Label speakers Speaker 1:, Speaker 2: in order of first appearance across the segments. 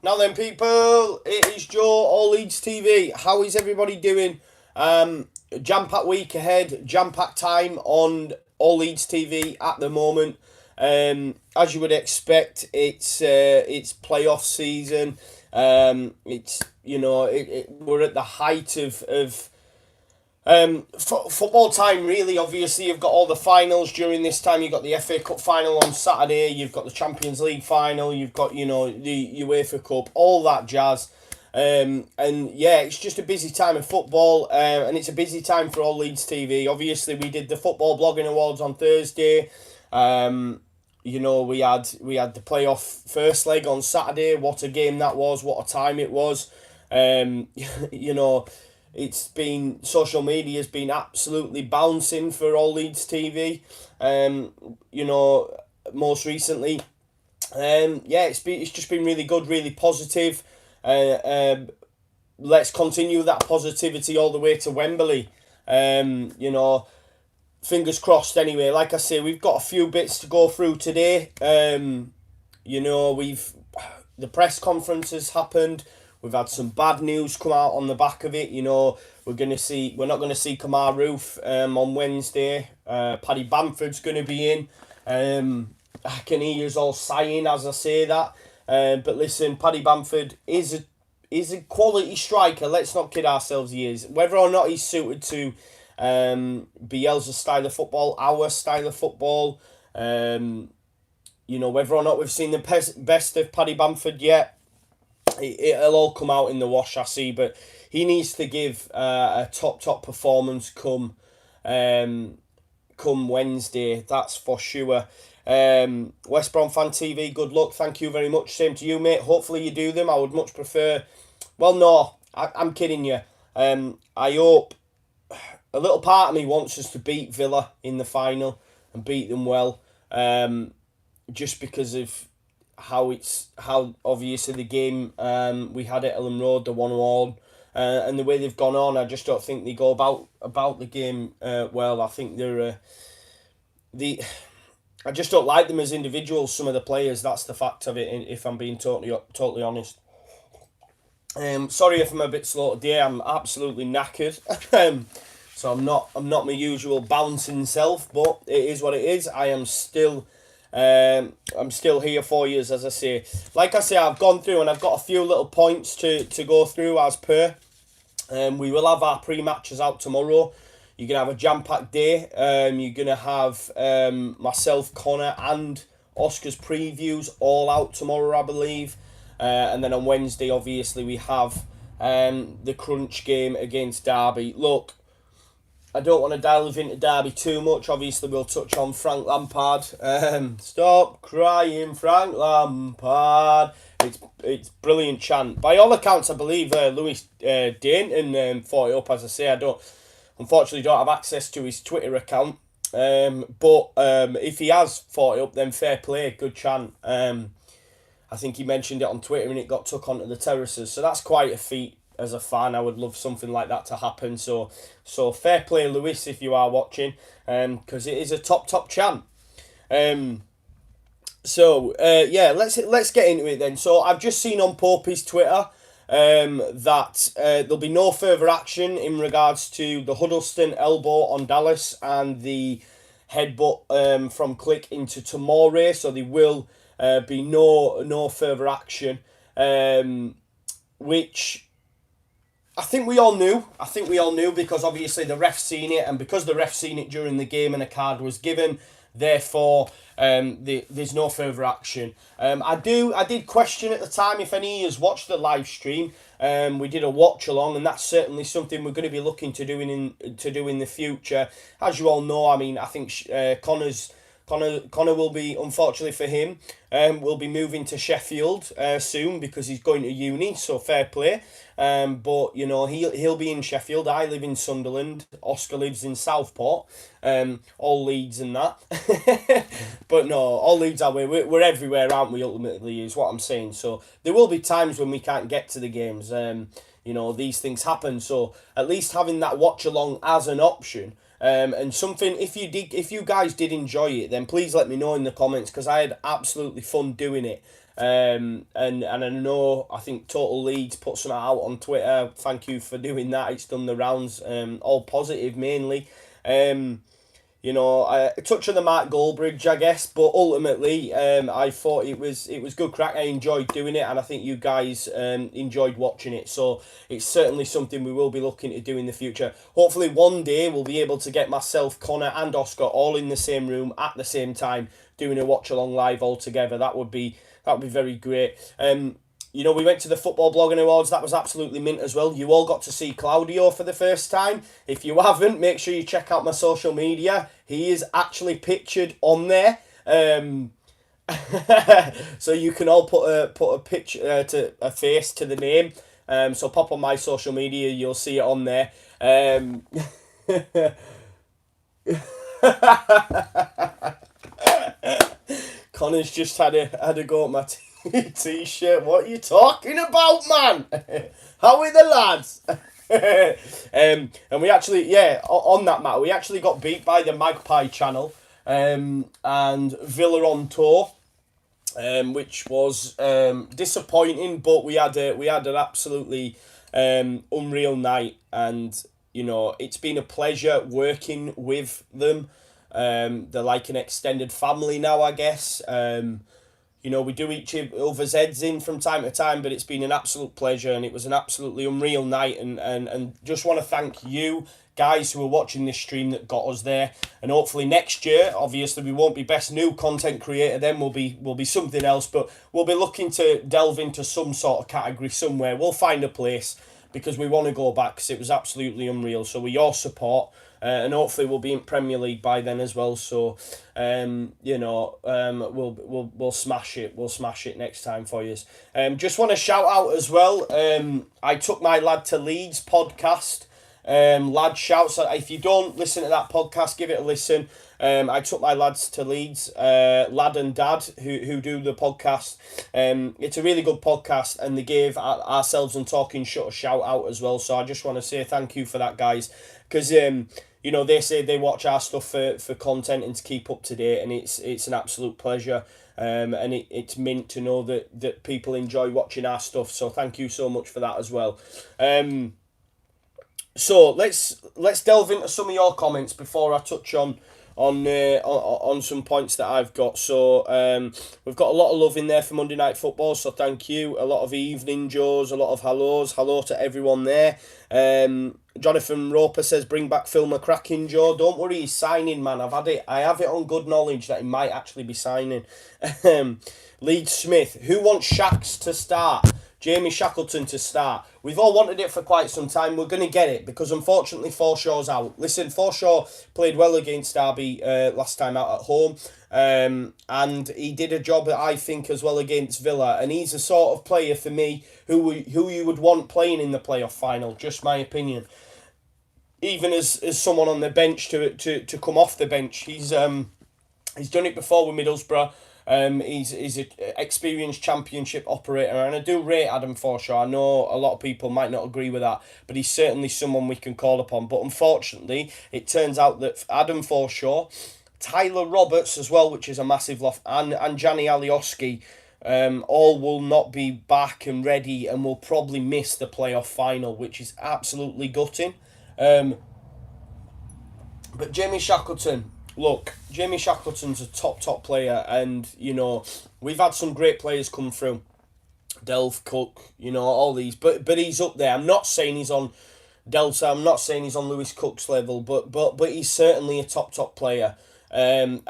Speaker 1: Now then, people, it is Joe, All Leeds TV. How is everybody doing? Jam-packed week ahead, jam-packed time on All Leeds TV at the moment. As you would expect, it's playoff season. We're at the height of football time, really. Obviously, you've got all the finals during this time. You've got the FA Cup final on Saturday. You've got the Champions League final. You've got, the UEFA Cup, all that jazz. It's just a busy time of football, and it's a busy time for All Leeds TV. Obviously, we did the Football Blogging Awards on Thursday. We had the playoff first leg on Saturday. What a game that was! What a time it was! It's been, social media has been absolutely bouncing for All Leeds TV. Most recently, it's just been really good, really positive. Let's continue that positivity all the way to Wembley. Fingers crossed. Anyway, like I say, we've got a few bits to go through today. The press conference has happened. We've had some bad news come out on the back of it. We're not going to see Kamar Roof on Wednesday. Paddy Bamford's going to be in. I can hear us all sighing as I say that. But listen, Paddy Bamford is a quality striker. Let's not kid ourselves. He is. Whether or not he's suited to Bielsa's style of football, our style of football, whether or not we've seen the best of Paddy Bamford yet, it'll all come out in the wash, I see. But he needs to give a top performance come Wednesday. That's for sure. West Brom Fan TV, good luck. Thank you very much. Same to you, mate. Hopefully you do them. I would much prefer... Well, no, I'm kidding you. I hope... A little part of me wants us to beat Villa in the final and beat them well. Just because of how obviously the game we had at Ellen Road, the 1-1, and the way they've gone on, I just don't think they go about the game well. I think they're I just don't like them as individuals, some of the players. That's the fact of it, if I'm being totally honest. Sorry if I'm a bit slow today. I'm absolutely knackered. So I'm not my usual bouncing self, but it is what it is. I am still I'm still here for you, as I say. Like I say, I've gone through and I've got a few little points to go through as per. We will have our pre-matches out tomorrow. You're going to have a jam-packed day. You're going to have myself, Conor and Oscar's previews all out tomorrow, I believe. And then on Wednesday, obviously, we have the crunch game against Derby. Look, I don't want to delve into Derby too much. Obviously, we'll touch on Frank Lampard. Stop crying, Frank Lampard. It's brilliant chant. By all accounts, I believe Lewis Dainton fought it up. As I say, unfortunately don't have access to his Twitter account. But if he has fought it up, then fair play, good chant. I think he mentioned it on Twitter and it got took onto the terraces. So that's quite a feat. As a fan, I would love something like that to happen. So fair play, Lewis, if you are watching, because it is a top chant. Let's get into it then. So I've just seen on Popey's Twitter that there'll be no further action in regards to the Huddleston elbow on Dallas and the headbutt from Click into Tomore. So there will be no further action, which I think we all knew. Because obviously the ref seen it, and because the ref seen it during the game and a card was given, therefore there's no further action. I did question at the time if any of us watched the live stream. We did a watch along, and that's certainly something we're going to be looking to do in the future. As you all know, I mean, I think Conor will be, unfortunately for him, will be moving to Sheffield soon because he's going to uni, so fair play. But he'll be in Sheffield. I live in Sunderland. Oscar lives in Southport. All Leeds and that. But no, all Leeds are we're everywhere, aren't we? Ultimately, is what I'm saying. So there will be times when we can't get to the games. These things happen. So at least having that watch along as an option. And something, if you guys did enjoy it, then please let me know in the comments, because I had absolutely fun doing it. And I know, I think Total Leeds put something out on Twitter. Thank you for doing that. It's done the rounds. All positive mainly. A touch on the Mark Goldbridge, I guess, but ultimately, I thought it was good crack. I enjoyed doing it, and I think you guys enjoyed watching it. So it's certainly something we will be looking to do in the future. Hopefully, one day we'll be able to get myself, Conor, and Oscar all in the same room at the same time, doing a watch along live all together. That would be very great. We went to the Football Blogging Awards. That was absolutely mint as well. You all got to see Claudio for the first time. If you haven't, make sure you check out my social media. He is actually pictured on there. So you can all put a picture to a face to the name. So pop on my social media. You'll see it on there. Connor's just had a go at my t-shirt. What are you talking about, man? How are the lads? And we actually, on that matter, we actually got beat by the Magpie channel, and Villa on tour, which was disappointing. But we had an absolutely unreal night, and it's been a pleasure working with them. They're like an extended family now, I guess. We do each other's heads in from time to time, but it's been an absolute pleasure, and it was an absolutely unreal night, and just want to thank you guys who are watching this stream that got us there. And hopefully next year, obviously we won't be best new content creator, then we'll be something else, but we'll be looking to delve into some sort of category somewhere. We'll find a place, because we want to go back, because it was absolutely unreal. So with your support, and hopefully we'll be in Premier League by then as well. So, we'll smash it. We'll smash it next time for you. Just want to shout out as well. I took my Lad to Leeds podcast. Lad shouts. If you don't listen to that podcast, give it a listen. I took my lads to Leeds, Lad and Dad, who do the podcast. It's a really good podcast, and they gave ourselves and Talking Shut a shout out as well. So I just want to say thank you for that, guys, because they say they watch our stuff for content and to keep up to date, and it's an absolute pleasure. And it's mint to know that people enjoy watching our stuff. So thank you so much for that as well. So let's delve into some of your comments before I touch on some points that I've got. So we've got a lot of love in there for Monday Night Football, so thank you. A lot of evening Joes, a lot of hellos. Hello to everyone there. Jonathan Roper says, bring back Phil McCracken, Joe. Don't worry, he's signing, man. I have it on good knowledge that he might actually be signing. Leeds Smith, who wants Shax to start? Jamie Shackleton to start. We've all wanted it for quite some time. We're going to get it, because unfortunately Forshaw's out. Listen, Forshaw played well against Derby last time out at home, and he did a job, I think, as well against Villa, and he's a sort of player for me who you would want playing in the playoff final, just my opinion. Even as someone on the bench to come off the bench. He's done it before with Middlesbrough. He's an experienced championship operator, and I do rate Adam Forshaw. I know a lot of people might not agree with that, but he's certainly someone we can call upon. But unfortunately, it turns out that Adam Forshaw, Tyler Roberts as well, which is a massive loss, and Gianni Alioski, all will not be back and ready, and will probably miss the playoff final, which is absolutely gutting. But Jamie Shackleton, look, Jamie Shackleton's a top player, and, we've had some great players come through. Delph, Cook, all these, but he's up there. I'm not saying he's on Delta, I'm not saying he's on Lewis Cook's level, but he's certainly a top player. And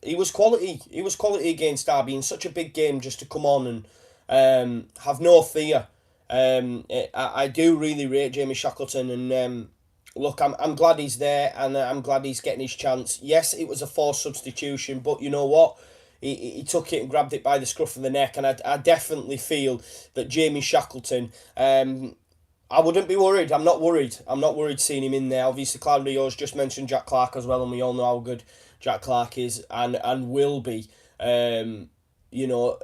Speaker 1: he was quality against Derby in such a big game, just to come on and have no fear. I do really rate Jamie Shackleton, and look, I'm glad he's there, and I'm glad he's getting his chance. Yes, it was a forced substitution, but you know what? He took it and grabbed it by the scruff of the neck, and I definitely feel that Jamie Shackleton, I wouldn't be worried. I'm not worried. I'm not worried seeing him in there. Obviously, Claudio's just mentioned Jack Clark as well, and we all know how good Jack Clark is and will be.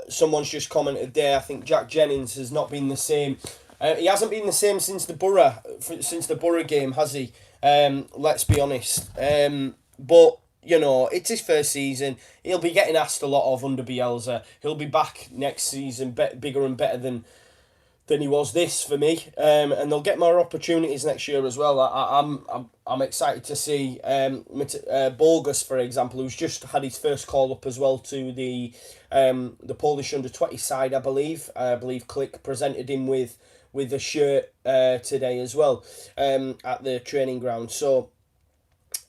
Speaker 1: Someone's just commented there, I think Jack Jennings has not been the same. He hasn't been the same since the Borough game, has he? Let's be honest. But you know, it's his first season. He'll be getting asked a lot of under Bielsa. He'll be back next season, bigger and better than he was this for me. And they'll get more opportunities next year as well. I'm excited to see Borges, for example, who's just had his first call up as well to the Polish under-20 side, I believe. I believe Click presented him with a shirt today as well at the training ground. So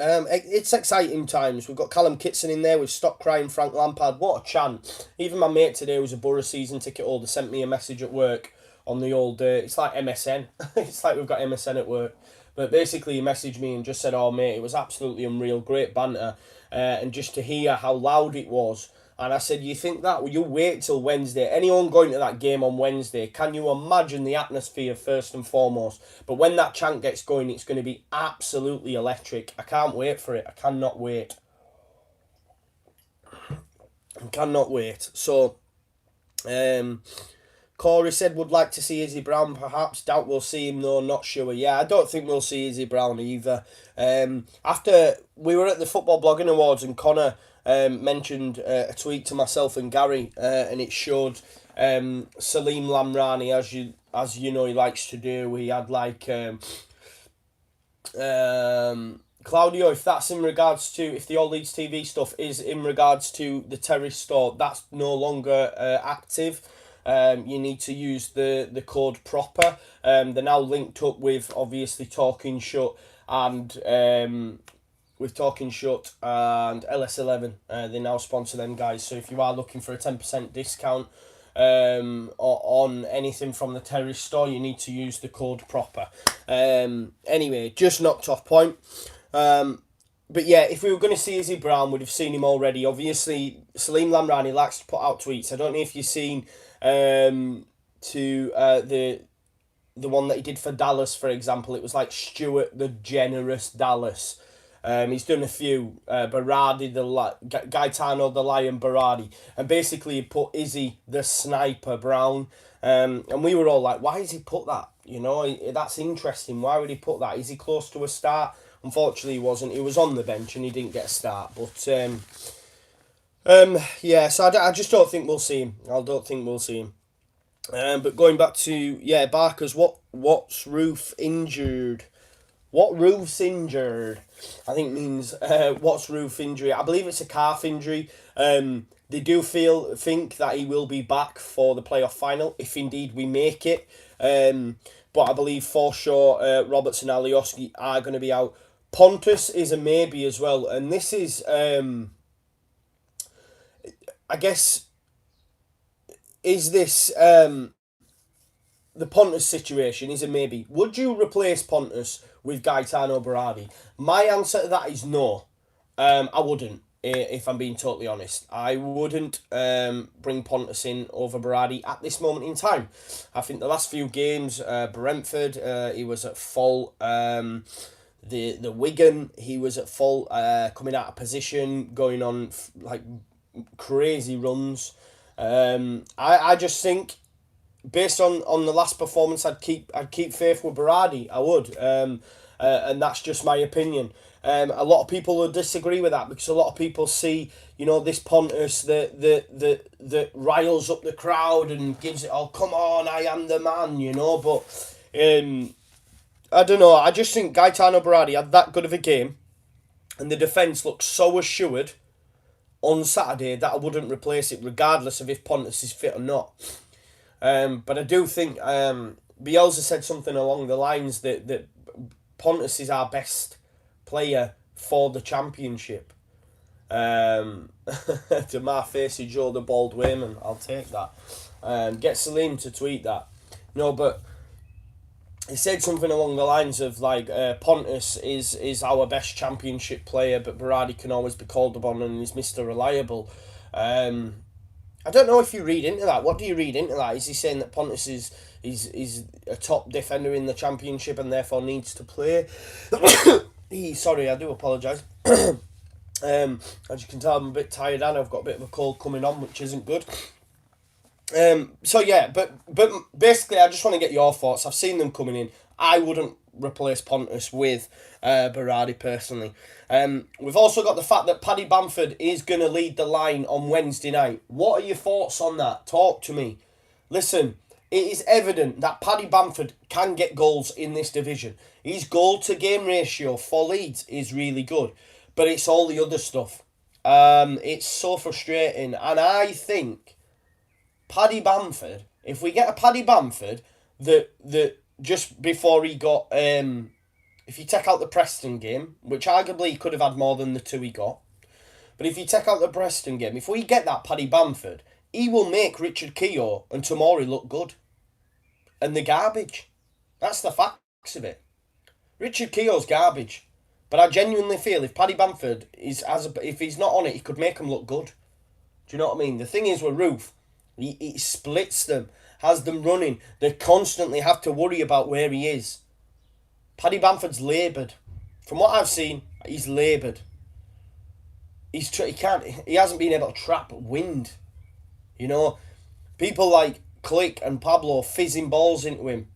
Speaker 1: it's exciting times. We've got Callum Kitson in there. We've stopped crying Frank Lampard. What a chant. Even my mate today, who's a Borough season ticket holder, sent me a message at work on the old, it's like MSN. It's like we've got MSN at work. But basically he messaged me and just said, oh mate, it was absolutely unreal, great banter. And just to hear how loud it was. And I said, you think that? Well, you wait till Wednesday. Anyone going to that game on Wednesday, can you imagine the atmosphere first and foremost? But when that chant gets going, it's going to be absolutely electric. I can't wait for it. I cannot wait. I cannot wait. So, Corey said would like to see Izzy Brown perhaps. Doubt we'll see him though, not sure. Yeah, I don't think we'll see Izzy Brown either. After we were at the Football Blogging Awards and Conor mentioned a tweet to myself and Gary and it showed Salim Lamrani, as you know he likes to do. He had like Claudio, if that's in regards to, if the All Leeds TV stuff is in regards to the terrorist store, that's no longer active. You need to use the code proper. They're now linked up with obviously Talking Shut and LS11. They now sponsor them guys. So if you are looking for a 10% discount on anything from the terrorist store, you need to use the code proper. Anyway, just knocked off point. But yeah, if we were going to see Izzy Brown, we'd have seen him already. Obviously, Salim Lamrani likes to put out tweets. I don't know if you've seen the one that he did for Dallas, for example. It was like Stuart the Generous Dallas. He's done a few, Berardi, Gaetano the Lion Berardi, and basically he put Izzy the Sniper Brown, and we were all like, why has he put that? You know, that's interesting. Why would he put that? Is he close to a start? Unfortunately, he wasn't. He was on the bench and he didn't get a start. But yeah, so I just don't think we'll see him. I don't think we'll see him. But going back to Barker's, what's Roof injured? What Roof's injured? I think means what's Roof injury? I believe it's a calf injury. They do think that he will be back for the playoff final if indeed we make it. But I believe for sure Roberts and Alioski are going to be out. Pontus is a maybe as well, and this is I guess, is this the Pontus situation is a maybe. Would you replace Pontus with Gaetano Berardi? My answer to that is no. I wouldn't, if I'm being totally honest. I wouldn't bring Pontus in over Berardi at this moment in time. I think the last few games, Brentford, he was at fault. The Wigan, he was at fault, coming out of position, going on like crazy runs. I just think, based on the last performance, I'd keep faith with Berardi. I would, and that's just my opinion. A lot of people will disagree with that because a lot of people see, you know, this Pontus that riles up the crowd and gives it, oh come on, I am the man, you know. But I don't know. I just think Gaetano Berardi had that good of a game, and the defence looked so assured on Saturday that I wouldn't replace it, regardless of if Pontus is fit or not. But I do think Bielsa said something along the lines that Pontus is our best player for the championship. To my face, Joe the Bald Wainman. I'll take that. Get Salim to tweet that. No, but he said something along the lines of like Pontus is our best championship player, but Berardi can always be called upon and is Mr. Reliable. I don't know if you read into that. What do you read into that? Is he saying that Pontus is a top defender in the championship and therefore needs to play? Sorry, I do apologise. As you can tell, I'm a bit tired and I've got a bit of a cold coming on, which isn't good. So yeah, but basically I just want to get your thoughts. I've seen them coming in. I wouldn't replace Pontus with Berardi personally. We've also got the fact that Paddy Bamford is going to lead the line on Wednesday night. What are your thoughts on that? Talk to me. Listen, it is evident that Paddy Bamford can get goals in this division. His goal-to-game ratio for Leeds is really good, but it's all the other stuff. It's so frustrating, and I think Paddy Bamford, if we get a Paddy Bamford that just before he got, if you take out the Preston game, which arguably he could have had more than the 2 he got, but if you take out the Preston game, if we get that Paddy Bamford, he will make Richard Keogh and Tomori look good. And the garbage. That's the facts of it. Richard Keogh's garbage. But I genuinely feel if Paddy Bamford if he's not on it, he could make them look good. Do you know what I mean? The thing is with Roof, he splits them, has them running. They constantly have to worry about where he is. Paddy Bamford's laboured. From what I've seen, he's laboured. He hasn't been able to trap wind. You know, people like Click and Pablo fizzing balls into him,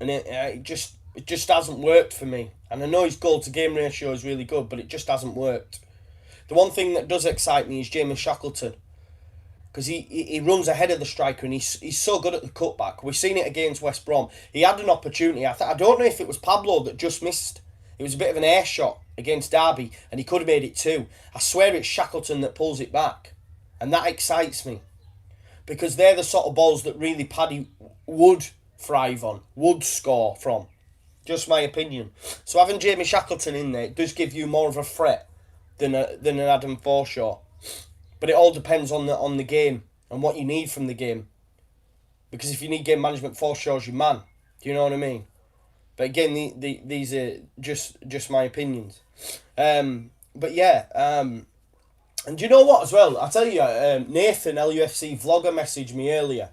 Speaker 1: and it just hasn't worked for me. And I know his goal-to-game ratio is really good, but it just hasn't worked. The one thing that does excite me is Jamie Shackleton, because he runs ahead of the striker, and he's so good at the cutback. We've seen it against West Brom. He had an opportunity. I don't know if it was Pablo that just missed. It was a bit of an air shot against Derby, and he could have made it too. I swear it's Shackleton that pulls it back, and that excites me, because they're the sort of balls that really Paddy would thrive on, would score from. Just my opinion. So having Jamie Shackleton in there, it does give you more of a threat than an Adam Forshaw. But it all depends on the game and what you need from the game. Because if you need game management, Forshaw's your man. Do you know what I mean? But again, these are just my opinions. But yeah, and do you know what as well? I tell you, Nathan, LUFC vlogger, messaged me earlier.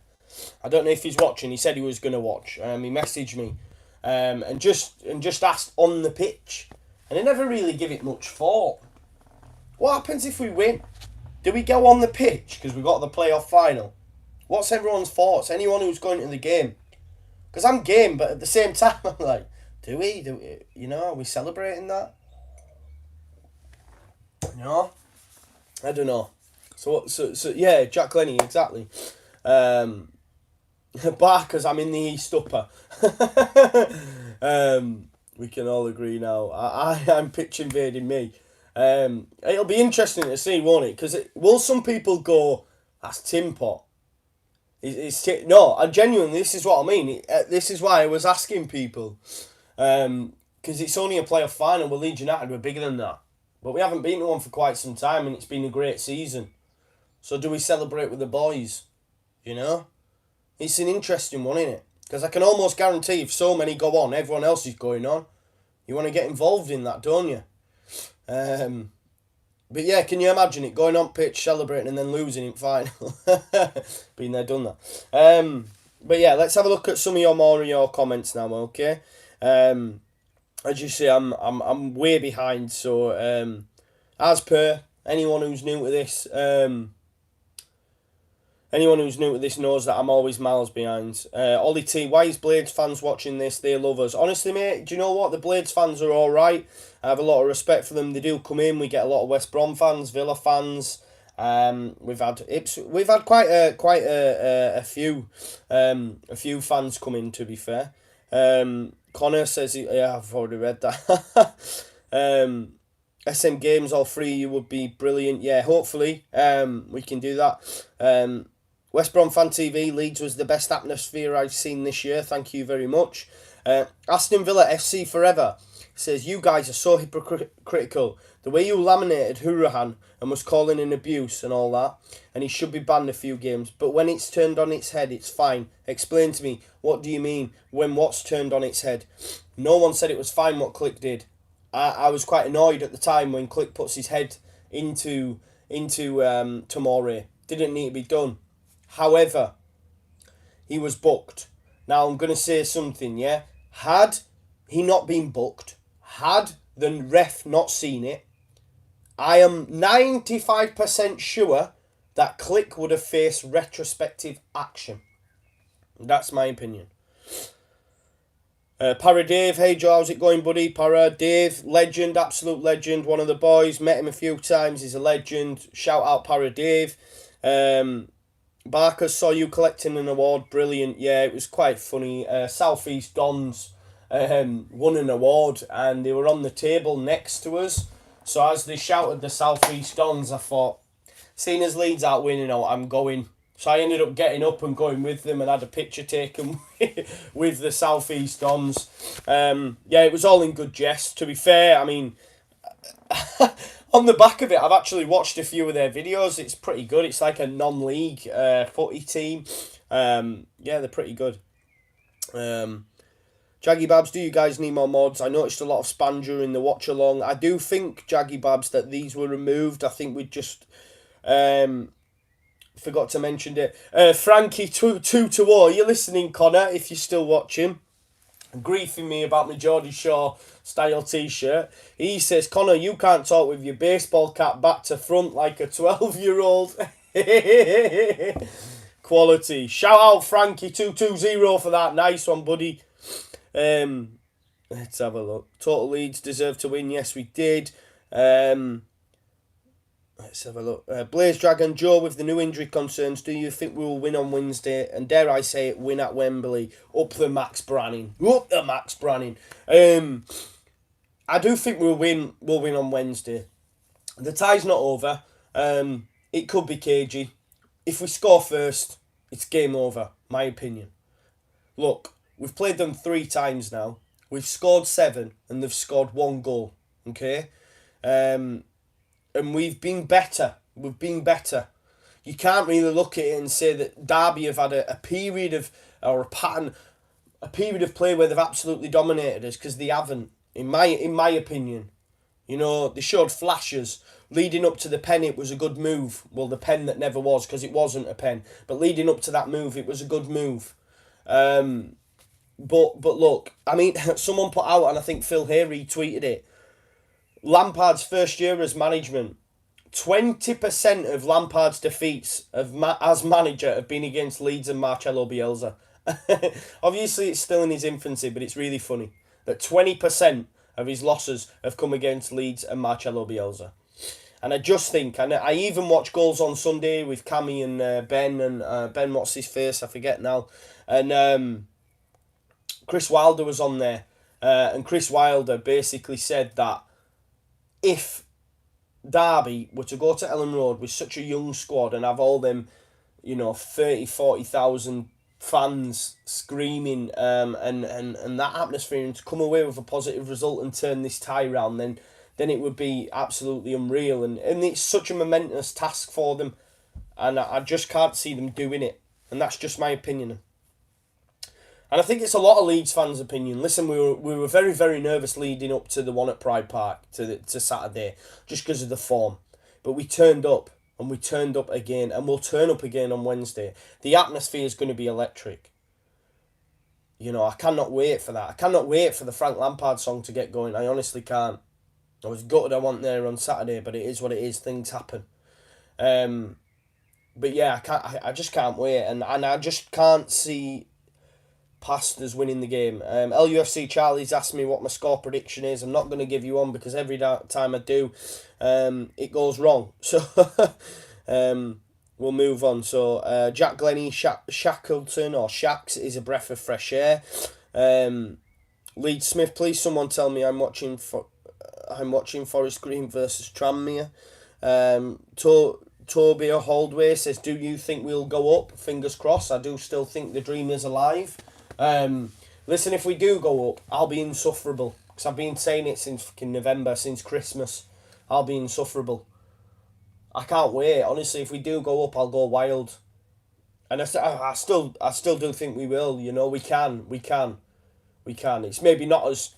Speaker 1: I don't know if he's watching. He said he was going to watch. He messaged me and just asked on the pitch. And I never really give it much thought. What happens if we win? Do we go on the pitch because we got the playoff final? What's everyone's thoughts? Anyone who's going to the game? Because I'm game, but at the same time, I'm like, do we? You know, are we celebrating that? You know? I don't know. So yeah, Jack Lenny, exactly. Barker's, I'm in the East Upper. We can all agree now. I'm pitch invading me. It'll be interesting to see, won't it? Because will some people go, that's Tim Pot? No, I genuinely, this is what I mean. This is why I was asking people. Because it's only a playoff final. Well, Leeds United were bigger than that. But we haven't been to one for quite some time, and it's been a great season. So do we celebrate with the boys? You know? It's an interesting one, isn't it? Because I can almost guarantee if so many go on, everyone else is going on. You want to get involved in that, don't you? But yeah, can you imagine it? Going on pitch, celebrating, and then losing in final. Been there, done that. But yeah, let's have a look at some of your comments now, okay? As you see, I'm way behind, so as per anyone who's new to this, knows that I'm always miles behind. Ollie T, why is Blades fans watching this? They love us. Honestly, mate, do you know what? The Blades fans are all right. I have a lot of respect for them. They do come in. We get a lot of West Brom fans, Villa fans. We've had quite a few fans come in. To be fair, Conor says, yeah, I've already read that. SM Games, all three, you would be brilliant. Yeah, hopefully we can do that. West Brom Fan TV, Leeds was the best atmosphere I've seen this year. Thank you very much. Aston Villa FC Forever says, you guys are so hypocritical. The way you laminated Hurahan and was calling in abuse and all that, and he should be banned a few games. But when it's turned on its head, it's fine. Explain to me, what do you mean when what's turned on its head? No one said it was fine what Click did. I was quite annoyed at the time when Click puts his head into Tomori. Didn't need to be done. However, he was booked. Now I'm going to say something, yeah? Had he not been booked, had the ref not seen it, I am 95% sure that Click would have faced retrospective action. That's my opinion. Para Dave, hey Joe, how's it going, buddy? Para Dave, legend, absolute legend, one of the boys, met him a few times, he's a legend. Shout out Para Dave. Barker, saw you collecting an award, brilliant. Yeah, it was quite funny. South East Dons won an award and they were on the table next to us. So as they shouted the South East Dons, I thought, seeing as Leeds out winning, I'm going. So I ended up getting up and going with them and had a picture taken with the South East Dons. Yeah, it was all in good jest. To be fair, I mean, on the back of it, I've actually watched a few of their videos. It's pretty good. It's like a non-league footy team. Yeah, they're pretty good. Jaggy Babs, do you guys need more mods? I noticed a lot of spam during the watch along. I do think, Jaggy Babs, that these were removed. I think we just forgot to mention it. Frankie 2-0. You're listening, Conor, if you're still watching. Griefing me about my Geordie Shaw style t-shirt. He says, Conor, you can't talk with your baseball cap back to front like a 12-year-old. Quality. Shout out Frankie 220 for that. Nice one, buddy. Let's have a look. Total Leeds deserve to win. Yes, we did. Let's have a look. Blaze Dragon Joe, with the new injury concerns, do you think we will win on Wednesday? And dare I say it, win at Wembley? Up the Max Branning. Up the Max Branning. I do think we'll win on Wednesday. The tie's not over. It could be cagey. If we score first, it's game over, my opinion. Look, we've played them 3 times now. We've scored 7 and they've scored 1 goal. Okay? And we've been better. We've been better. You can't really look at it and say that Derby have had a period of, or a pattern, a period of play where they've absolutely dominated us, because they haven't. In my opinion, you know, they showed flashes. Leading up to the pen, it was a good move. Well, the pen that never was, because it wasn't a pen. But leading up to that move, it was a good move. But look, I mean, someone put out, and I think Phil here retweeted it, Lampard's first year as management, 20% of Lampard's defeats as manager have been against Leeds and Marcelo Bielsa. Obviously, it's still in his infancy, but it's really funny that 20% of his losses have come against Leeds and Marcelo Bielsa. And I just think, and I even watched Goals on Sunday with Cammy and Ben, and Ben, what's his face? I forget now. And Chris Wilder was on there. And Chris Wilder basically said that if Derby were to go to Ellen Road with such a young squad and have all them, 40,000 fans screaming and that atmosphere, and to come away with a positive result and turn this tie round, then it would be absolutely unreal. And it's such a momentous task for them. And I just can't see them doing it. And that's just my opinion. And I think it's a lot of Leeds fans' opinion. Listen, we were very, very nervous leading up to the one at Pride Park, to Saturday, just because of the form. But we turned up, and we turned up again, and we'll turn up again on Wednesday. The atmosphere is going to be electric. I cannot wait for that. I cannot wait for the Frank Lampard song to get going. I honestly can't. I was gutted I wasn't there on Saturday, but it is what it is. Things happen. But yeah, I just can't wait, and I just can't see past us winning the game. LUFC Charlie's asked me what my score prediction is. I'm not going to give you one because every time I do, it goes wrong. So we'll move on. So Jack Glennie Shackleton or Shacks is a breath of fresh air. Leeds Smith, please someone tell me I'm watching Forest Green versus Tranmere. Torbia Holdway says, do you think we'll go up? Fingers crossed. I do still think the dream is alive. Listen, if we do go up, I'll be insufferable. Because I've been saying it since fucking November, since Christmas. I'll be insufferable. I can't wait. Honestly, if we do go up, I'll go wild. And I still do think we will. We can. It's maybe not as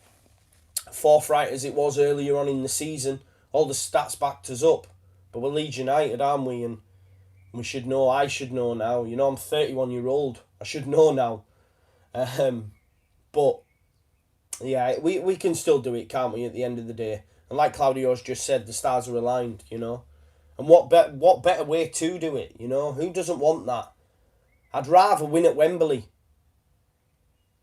Speaker 1: forthright as it was earlier on in the season. All the stats backed us up. But we're Leeds United, aren't we? And we should know. I should know now. I'm 31-year-old. I should know now. But yeah, we can still do it, can't we? At the end of the day, and like Claudio's just said, the stars are aligned. And what better way to do it? Who doesn't want that? I'd rather win at Wembley.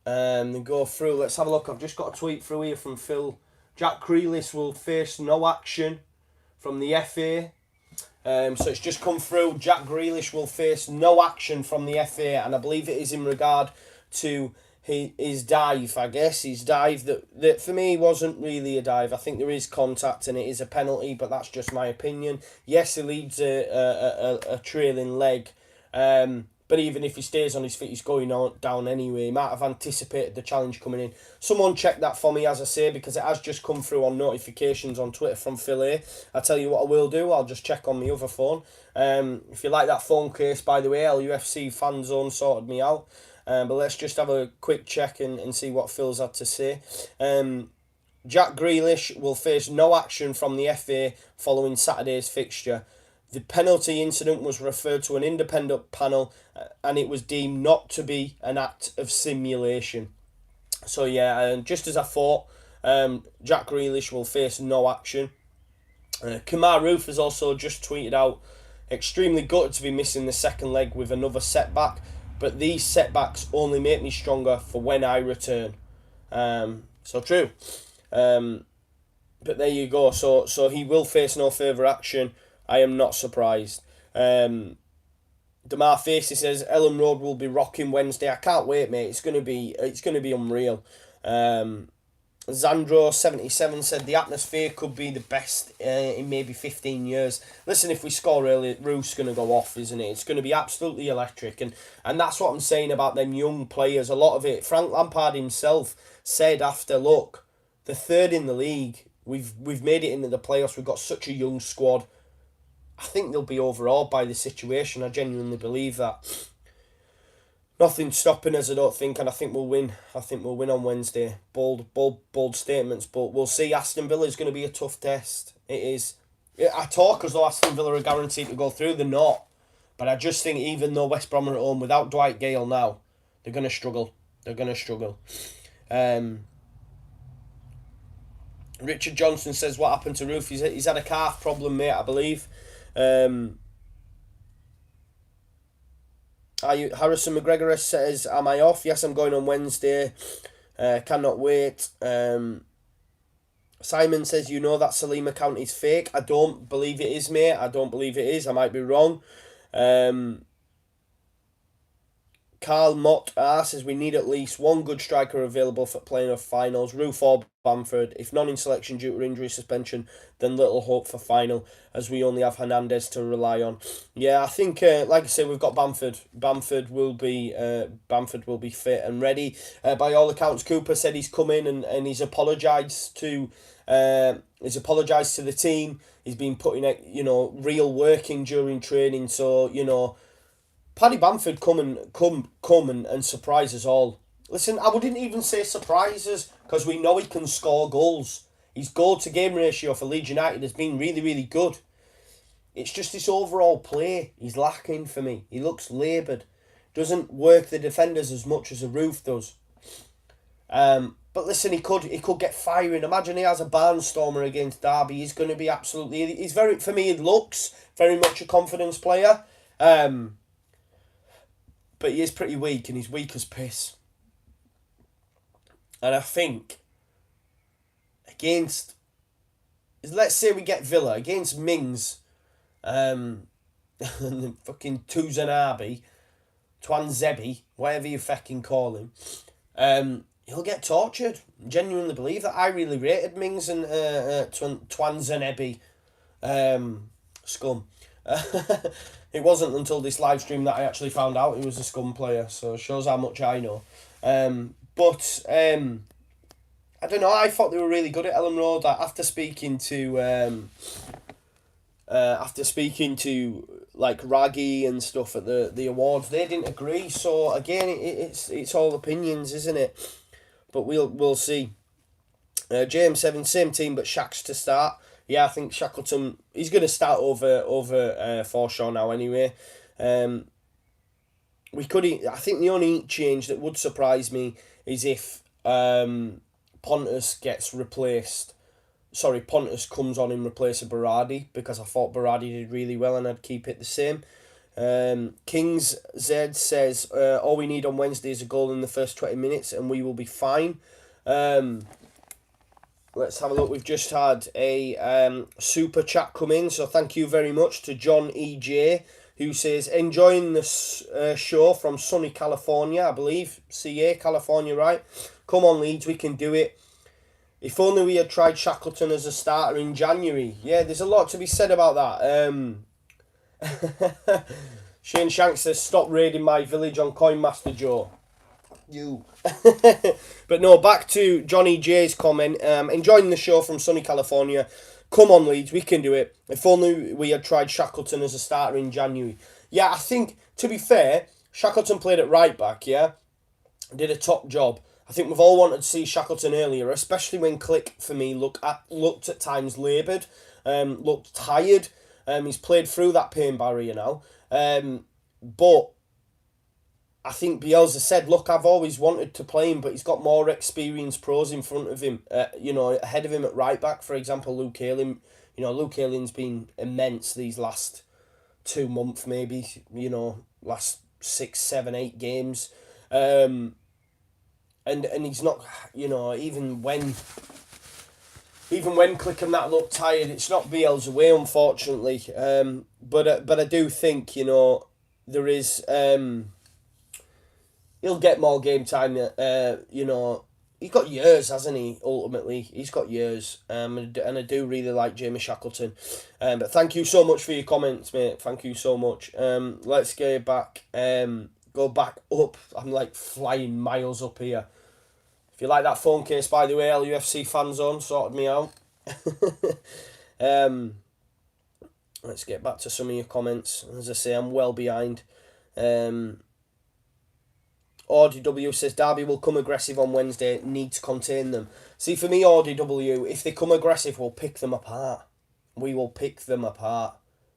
Speaker 1: Then go through. Let's have a look. I've just got a tweet through here from Phil. Jack Grealish will face no action from the FA. So it's just come through. Jack Grealish will face no action from the FA, and I believe it is in regard to his dive. I guess his dive that for me wasn't really a dive. I think there is contact and it is a penalty, but that's just my opinion. Yes, he leaves a trailing leg. But even if he stays on his feet, he's going down anyway. He might have anticipated the challenge coming in. Someone check that for me, as I say, because it has just come through on notifications on Twitter from Phil A. I tell you what I will do, I'll just check on my other phone. If you like that phone case, by the way, LUFC Fan Zone sorted me out. But let's just have a quick check and see what Phil's had to say. Jack Grealish will face no action from the FA following Saturday's fixture. The penalty incident was referred to an independent panel and it was deemed not to be an act of simulation. So yeah, and just as I thought, Jack Grealish will face no action. Kamar Roof has also just tweeted out, extremely gutted to be missing the second leg with another setback, but these setbacks only make me stronger for when I return. So true. But there you go. So he will face no further action. I am not surprised. Damar Facey says Ellen Road will be rocking Wednesday. I can't wait, mate. It's gonna be unreal. Zandro77 said the atmosphere could be the best in maybe 15 years. Listen, if we score early, Roof's going to go off, isn't it? It's going to be absolutely electric. And that's what I'm saying about them young players. A lot of it, Frank Lampard himself said after, look, the third in the league, we've made it into the playoffs, we've got such a young squad. I think they'll be overawed by the situation. I genuinely believe that. Nothing's stopping us, I don't think, and I think we'll win. I think we'll win on Wednesday. Bold statements, but we'll see. Aston Villa is going to be a tough test. It is. I talk as though Aston Villa are guaranteed to go through. They're not. But I just think even though West Brom are at home, without Dwight Gale now, they're going to struggle. Richard Johnson says, what happened to Roof? He's had a calf problem, mate, I believe. Harrison McGregor says, am I off? Yes, I'm going on Wednesday. Cannot wait. Simon says, you know that Salim account is fake. I don't believe it is, mate. I don't believe it is. I might be wrong. Carl Mott says we need at least one good striker available for playing of finals, Roof or Bamford. If none in selection due to injury suspension, then little hope for final, as we only have Hernandez to rely on. Yeah, I think, like I say, we've got Bamford. Bamford will be fit and ready. By all accounts, Cooper said he's come in and he's apologised to the team. He's been putting real working during training. So Paddy Bamford come and surprise us all. Listen, I wouldn't even say surprise us, because we know he can score goals. His goal-to-game ratio for Leeds United has been really, really good. It's just this overall play he's lacking for me. He looks laboured. Doesn't work the defenders as much as a Roof does. But listen, he could get firing. Imagine he has a barnstormer against Derby. He's going to be absolutely... For me, he looks very much a confidence player. But he is pretty weak, and he's weak as piss. And I think let's say we get Villa against Mings, and fucking Tuzanabi, Twanzebe, whatever you fucking call him, he'll get tortured. Genuinely believe that. I really rated Mings and Twanzebe, scum. It wasn't until this live stream that I actually found out he was a scum player, so it shows how much I know. But I don't know, I thought they were really good at Ellen Road. After speaking to like Raggy and stuff at the awards, they didn't agree. So again, it's all opinions, isn't it? But we'll see. James 7, same team, but Shaq's to start. Yeah, I think Shackleton, he's going to start over Forshaw now anyway. I think the only change that would surprise me is if Pontus comes on in replace of Berardi, because I thought Berardi did really well and I'd keep it the same. Kings Z says, all we need on Wednesday is a goal in the first 20 minutes and we will be fine. Let's have a look. We've just had a super chat come in, so thank you very much to John EJ, who says, enjoying this show from sunny California, I believe. CA, California, right? Come on, Leeds, we can do it. If only we had tried Shackleton as a starter in January. Yeah, there's a lot to be said about that. Shane Shanks says, stop raiding my village on Coinmaster Joe. You. But no, back to Johnny J's comment. Enjoying the show from sunny California. Come on, Leeds, we can do it. If only we had tried Shackleton as a starter in January. Yeah, I think, to be fair, Shackleton played at right back, yeah? Did a top job. I think we've all wanted to see Shackleton earlier, especially when Click, for me, looked at times laboured, looked tired. He's played through that pain barrier now. But I think Bielsa said, look, I've always wanted to play him, but he's got more experienced pros in front of him, ahead of him at right back. For example, Luke Ayling. Luke Ayling's been immense these last 2 months, maybe, last 6, 7, 8 games. And he's not, even when Click and that look tired, it's not Biel's way, unfortunately. But I do think, there is, he'll get more game time. He's got years, hasn't he? Ultimately, he's got years. And I do really like Jamie Shackleton. But thank you so much for your comments, mate. Thank you so much. Let's get back. Go back up. I'm like flying miles up here. If you like that phone case, by the way, LUFC fan zone sorted me out. Let's get back to some of your comments. As I say, I'm well behind. RDW says Derby will come aggressive on Wednesday. Need to contain them. See, for me, RDW, if they come aggressive, we'll pick them apart. We will pick them apart.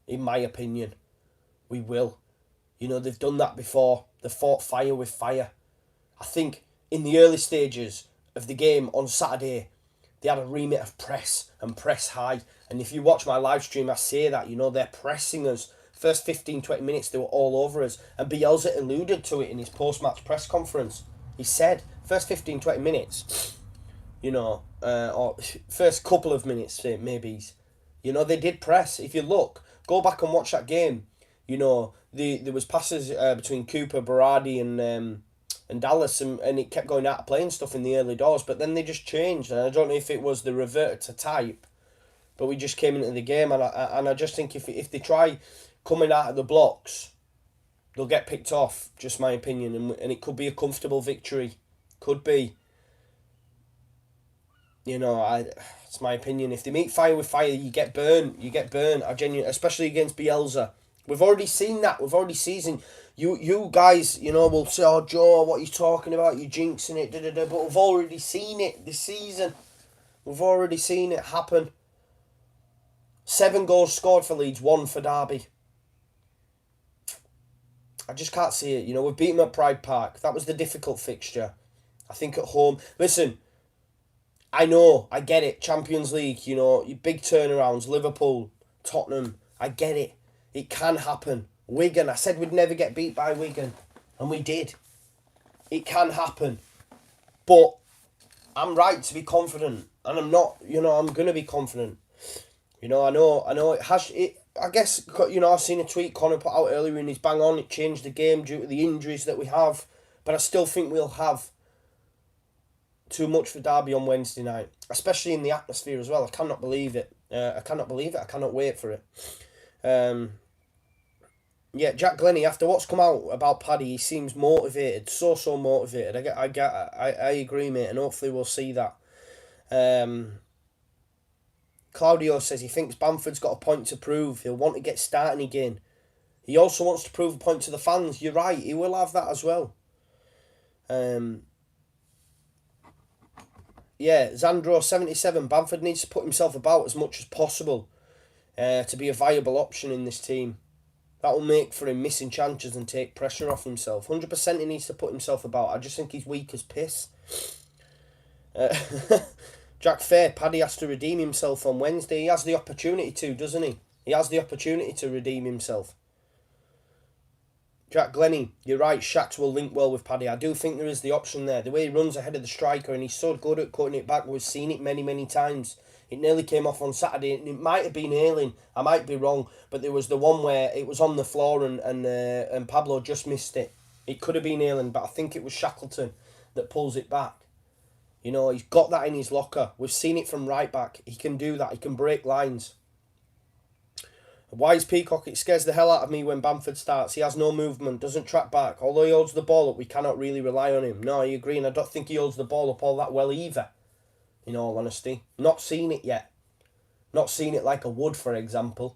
Speaker 1: In my opinion, we will. They've done that before. They fought fire with fire. I think in the early stages of the game on Saturday, they had a remit of press and press high. And if you watch my live stream, I say that, they're pressing us. First 15, 20 minutes, they were all over us. And Bielsa alluded to it in his post-match press conference. He said, first 15, 20 minutes, or first couple of minutes, maybe, they did press. If you look, go back and watch that game. There was passes between Cooper, Berardi and Dallas, and it kept going out of play and stuff in the early doors, but then they just changed, and I don't know if it was the reverted to type, but we just came into the game, and I just think if they try coming out of the blocks, they'll get picked off, just my opinion, and it could be a comfortable victory. Could be. It's my opinion. If they meet fire with fire, you get burnt. I genuinely, especially against Bielsa. We've already seen that. We've already seen you guys, will say, oh, Joe, what are you talking about? You're jinxing it, But we've already seen it this season. We've already seen it happen. 7 goals scored for Leeds, 1 for Derby. I just can't see it. We've beaten them at Pride Park. That was the difficult fixture. I think at home. Listen, I know, I get it. Champions League, your big turnarounds, Liverpool, Tottenham. I get it. It can happen. Wigan, I said we'd never get beat by Wigan. And we did. It can happen. But I'm right to be confident. And I'm not, I'm going to be confident. I know it has... I guess, I've seen a tweet Conor put out earlier in his bang on. It changed the game due to the injuries that we have. But I still think we'll have too much for Derby on Wednesday night. Especially in the atmosphere as well. I cannot believe it. I cannot wait for it. Jack Glennie, after what's come out about Paddy, he seems motivated. So motivated. I agree, mate. And hopefully we'll see that. Claudio says he thinks Bamford's got a point to prove. He'll want to get starting again. He also wants to prove a point to the fans. You're right, he will have that as well. Zandro77, Bamford needs to put himself about as much as possible to be a viable option in this team. That will make for him missing chances and take pressure off himself. 100% he needs to put himself about. I just think he's weak as piss. Jack Fair, Paddy has to redeem himself on Wednesday. He has the opportunity to, doesn't he? He has the opportunity to redeem himself. Jack Glennie, you're right, Shaqs will link well with Paddy. I do think there is the option there. The way he runs ahead of the striker and he's so good at cutting it back, we've seen it many, many times. It nearly came off on Saturday, and it might have been Ayling. I might be wrong, but there was the one where it was on the floor and Pablo just missed it. It could have been Ayling, but I think it was Shackleton that pulls it back. You know, he's got that in his locker. We've seen it from right back. He can do that. He can break lines. Wise Peacock, it scares the hell out of me when Bamford starts. He has no movement, doesn't track back. Although he holds the ball up, we cannot really rely on him. No, I agree, and I don't think he holds the ball up all that well either, in all honesty. Not seen it yet. Not seen it like a Wood, for example.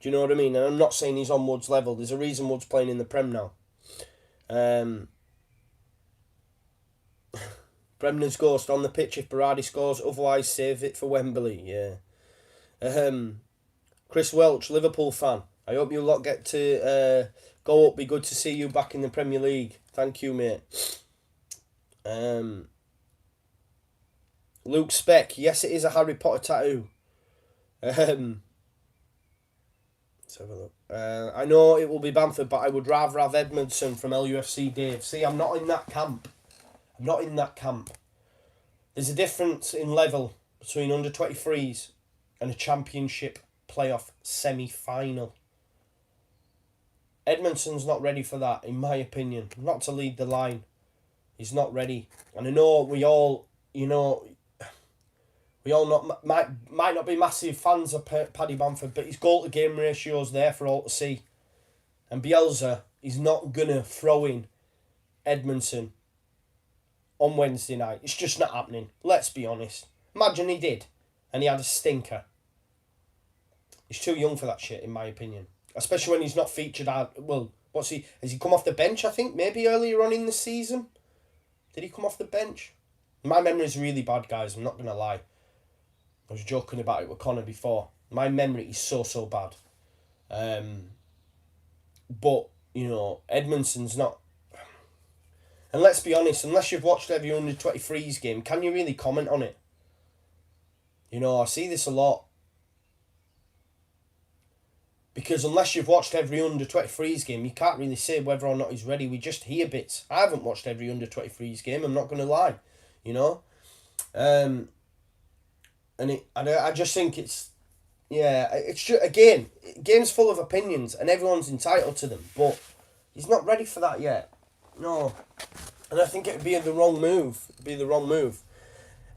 Speaker 1: Do you know what I mean? And I'm not saying he's on Wood's level. There's a reason Wood's playing in the Prem now. Bremner's Ghost on the pitch if Berardi scores, otherwise save it for Wembley. Yeah. Chris Welch, Liverpool fan. I hope you lot get to go up. Be good to see you back in the Premier League. Thank you, mate. Luke Speck. Yes, it is a Harry Potter tattoo. Let's have a look. I know it will be Bamford, but I would rather have Edmondson from LUFC Dave. See, I'm not in that camp. I'm not in that camp. There's a difference in level between under-23s and a championship playoff semi-final. Edmondson's not ready for that, in my opinion. Not to lead the line. He's not ready. And I know we all, might not be massive fans of Paddy Bamford, but his goal-to-game ratio's there for all to see. And Bielsa is not going to throw in Edmondson on Wednesday night. It's just not happening. Let's be honest. Imagine he did, and he had a stinker. He's too young for that shit, in my opinion. Especially when he's not featured out. Well, has he come off the bench, I think? Maybe earlier on in the season? Did he come off the bench? My memory's really bad, guys. I'm not going to lie. I was joking about it with Conor before. My memory is so bad. But, Edmondson's not... And let's be honest, unless you've watched every under-23s game, can you really comment on it? I see this a lot. Because unless you've watched every under-23s game, you can't really say whether or not he's ready. We just hear bits. I haven't watched every under-23s game, I'm not going to lie. I just think it's... Yeah, it's just, again, game's full of opinions and everyone's entitled to them. But he's not ready for that yet. No. And I think it'd be the wrong move.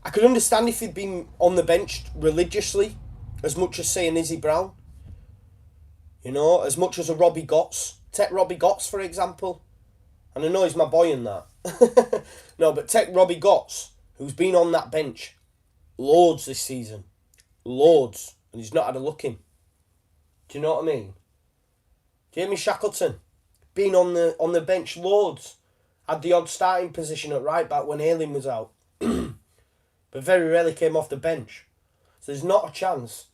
Speaker 1: I could understand if he'd been on the bench religiously, as much as, say, an Izzy Brown. As much as a Robbie Gotts. Take Robbie Gotts, for example. And I know he's my boy in that. No, but take Robbie Gotts, who's been on that bench loads this season. Loads. And he's not had a look in. Do you know what I mean? Jamie Shackleton, been on the bench loads. Had the odd starting position at right back when Ayling was out. But very rarely came off the bench. So there's not a chance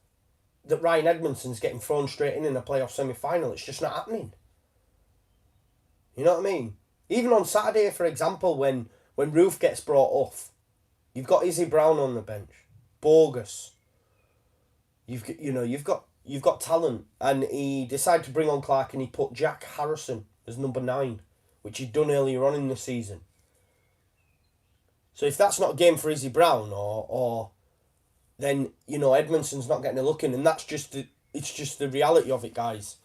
Speaker 1: that Ryan Edmondson's getting thrown straight in a playoff semi-final. It's just not happening. You know what I mean? Even on Saturday, for example, when Roof gets brought off, you've got Izzy Brown on the bench. Bogus. You've got talent. And he decided to bring on Clark and he put Jack Harrison as number 9, which he'd done earlier on in the season. So if that's not a game for Izzy Brown or then, Edmondson's not getting a look in, and that's just the reality of it, guys.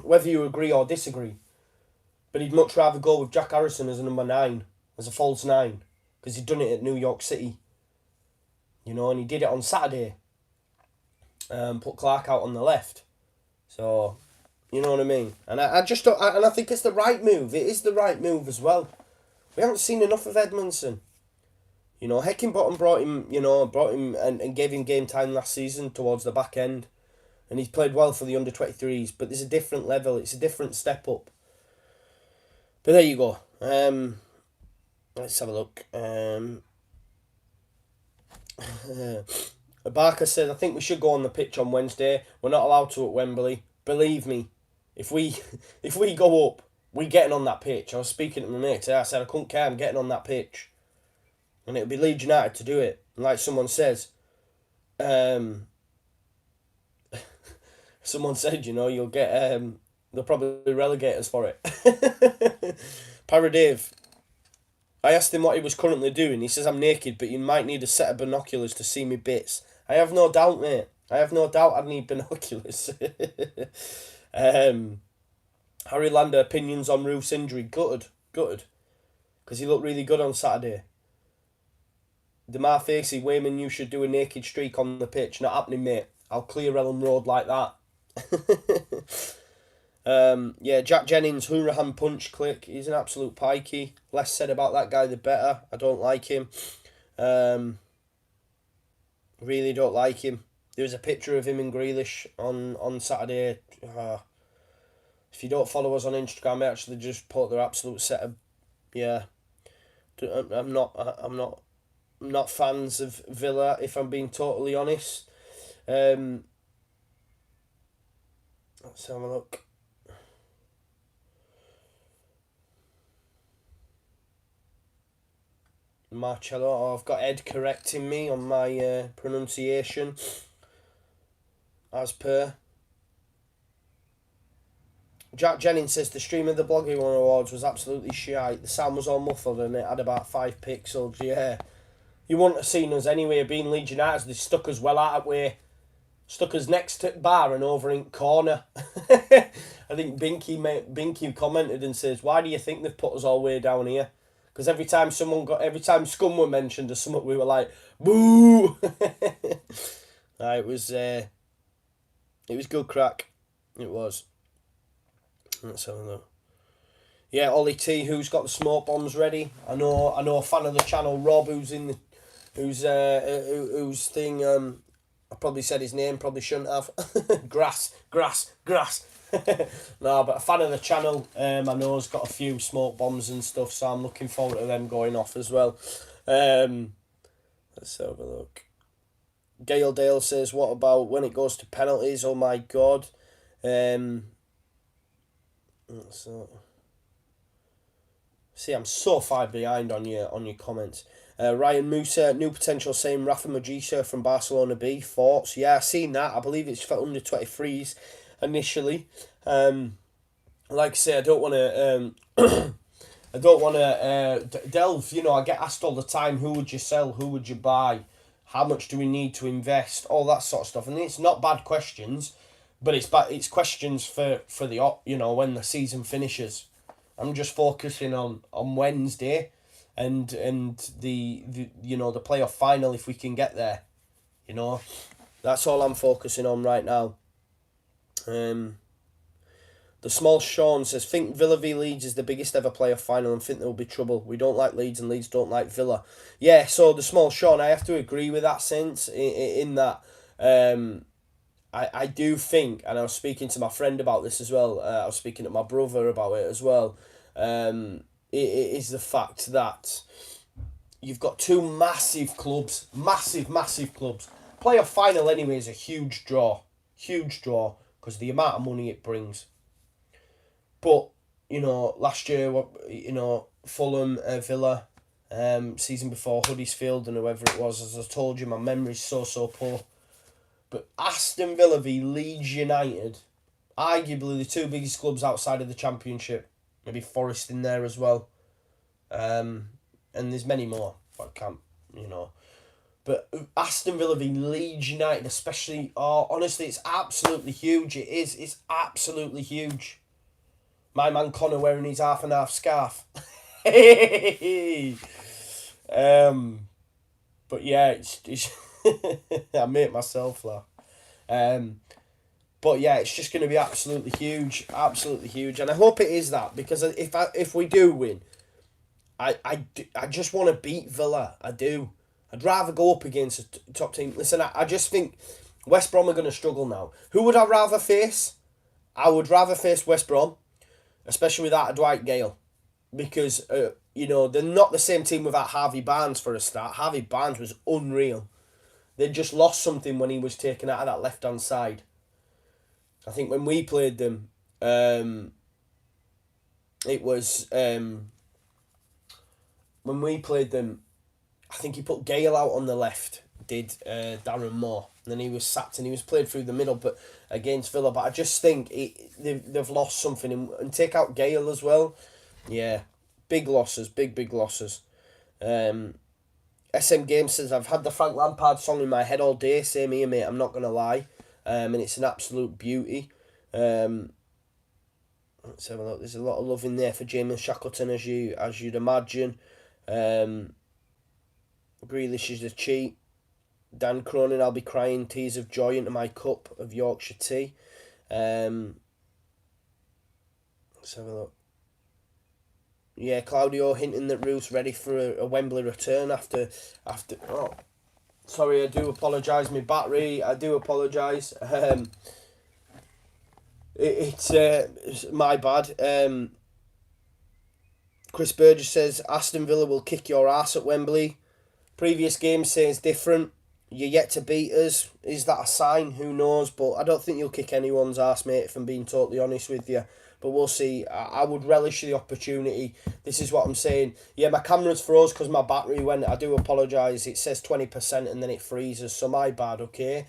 Speaker 1: Whether you agree or disagree. But he'd much rather go with Jack Harrison as a number 9, as a false 9, because he'd done it at New York City. And he did it on Saturday. Put Clark out on the left. So, you know what I mean? And I just don't, and I think it's the right move. It is the right move as well. We haven't seen enough of Edmondson. Heckingbottom brought him and gave him game time last season towards the back end. And he's played well for the under-23s, but there's a different level. It's a different step up. But there you go. Let's have a look. Barker said, I think we should go on the pitch on Wednesday. We're not allowed to at Wembley. Believe me, if we go up, we're getting on that pitch. I was speaking to my mate today. I said, I couldn't care. I'm getting on that pitch. And it'll be Leeds United to do it. And like someone says, someone said, you'll get They'll probably relegate us for it. Paradave. I asked him what he was currently doing. He says I'm naked, but you might need a set of binoculars to see me bits. I have no doubt, mate. I have no doubt I need binoculars. Harry Lander, opinions on Roof's injury. Gutted. Because he looked really good on Saturday. Demar Facey, Wainman, you should do a naked streak on the pitch. Not happening, mate. I'll clear Ellen Road like that. Jack Jennings, Hurahan punch click. He's an absolute pikey. Less said about that guy, the better. I don't like him. Really don't like him. There was a picture of him and Grealish on Saturday. If you don't follow us on Instagram, I actually just put their absolute set of... Yeah. I'm not fans of Villa, if I'm being totally honest. Let's have a look. Marcello. Oh, I've got Ed correcting me on my pronunciation. As per. Jack Jennings says the stream of the Blogging One Awards was absolutely shite. The sound was all muffled and it had about 5 pixels. Yeah. You wouldn't have seen us anyway, being Leeds United. They stuck us well out of way. Stuck us next to bar and over in corner. I think Binky commented and says, why do you think they've put us all the way down here? Because every time Scum were mentioned or something, we were like, boo! It was good crack. It was. Let's have a look. Yeah, Ollie T, who's got the smoke bombs ready? I know a fan of the channel, Rob, who's I probably said his name, probably shouldn't have. Grass. No, but a fan of the channel, I know has got a few smoke bombs and stuff, so I'm looking forward to them going off as well. Let's have a look. Gail Dale says, what about when it goes to penalties? Oh my God. See, I'm so far behind on your comments. Ryan Musa, new potential saying Rafa Majisa from Barcelona B. Thoughts? Yeah, I've seen that. I believe it's for under 23s initially. Like I say, I don't want to delve. I get asked all the time, who would you sell? Who would you buy? How much do we need to invest? All that sort of stuff. And it's not bad questions, but it's questions for the when the season finishes. I'm just focusing on Wednesday and the playoff final if we can get there. That's all I'm focusing on right now. The small Sean says, think Villa v Leeds is the biggest ever playoff final and think there will be trouble. We don't like Leeds and Leeds don't like Villa. Yeah, so the small Sean, I have to agree with that sense in that I do think, and I was speaking to my friend about this as well, I was speaking to my brother about it as well, it is the fact that you've got two massive clubs. Playoff final anyway is a huge draw, because the amount of money it brings. But, last year, Fulham, Villa, season before, Huddersfield and whoever it was, as I told you, my memory's so poor. But Aston Villa v Leeds United, arguably the two biggest clubs outside of the Championship. Maybe Forest in there as well. And there's many more, but I can't, But Aston Villa v Leeds United especially, honestly, it's absolutely huge. It is. It's absolutely huge. My man Conor wearing his half and half scarf. But yeah, it's I make myself laugh. But yeah, it's just going to be absolutely huge, and I hope it is that, because if we do win, I just want to beat Villa. I do. I'd rather go up against a top team. Listen, I just think West Brom are going to struggle now. Who would I rather face? I would rather face West Brom, especially without Dwight Gale, because they're not the same team without Harvey Barnes for a start. Harvey Barnes was unreal. They just lost something when he was taken out of that left-hand side. I think when we played them, it was when we played them, I think he put Gale out on the left, did Darren Moore. And then he was sacked and he was played through the middle, but against Villa. But I just think they've lost something. And take out Gale as well. Yeah, big losses, big losses. SM Game says, I've had the Frank Lampard song in my head all day. Same here, mate, I'm not going to lie. And it's an absolute beauty. Let's have a look. There's a lot of love in there for James Shackleton, as you'd imagine. Grealish is a cheat. Dan Cronin, I'll be crying tears of joy into my cup of Yorkshire tea. Let's have a look. Yeah, Claudio hinting that Ruth's ready for a Wembley return after. Oh, sorry, I do apologise. My battery, I do apologise. It's my bad. Chris Burgess says Aston Villa will kick your ass at Wembley. Previous game says different. You're yet to beat us. Is that a sign? Who knows? But I don't think you'll kick anyone's ass, mate, if I'm being totally honest with you. But we'll see. I would relish the opportunity. This is what I'm saying. Yeah, my camera's froze because my battery went. I do apologise. It says 20% and then it freezes. So my bad, okay?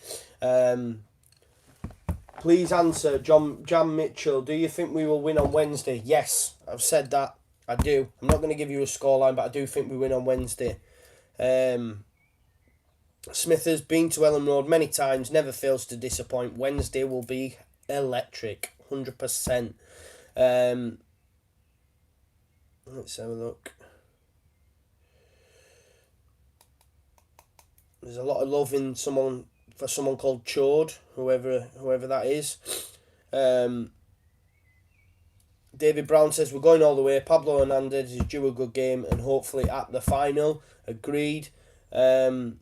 Speaker 1: Please answer, Jan Mitchell. Do you think we will win on Wednesday? Yes, I've said that. I do. I'm not going to give you a scoreline, but I do think we win on Wednesday. Smith has been to Ellen Road many times, never fails to disappoint. Wednesday will be electric, 100%. Let's have a look. There's a lot of love in someone called Chode, whoever that is. David Brown says we're going all the way. Pablo Hernandez is due a good game and hopefully at the final. Agreed. There's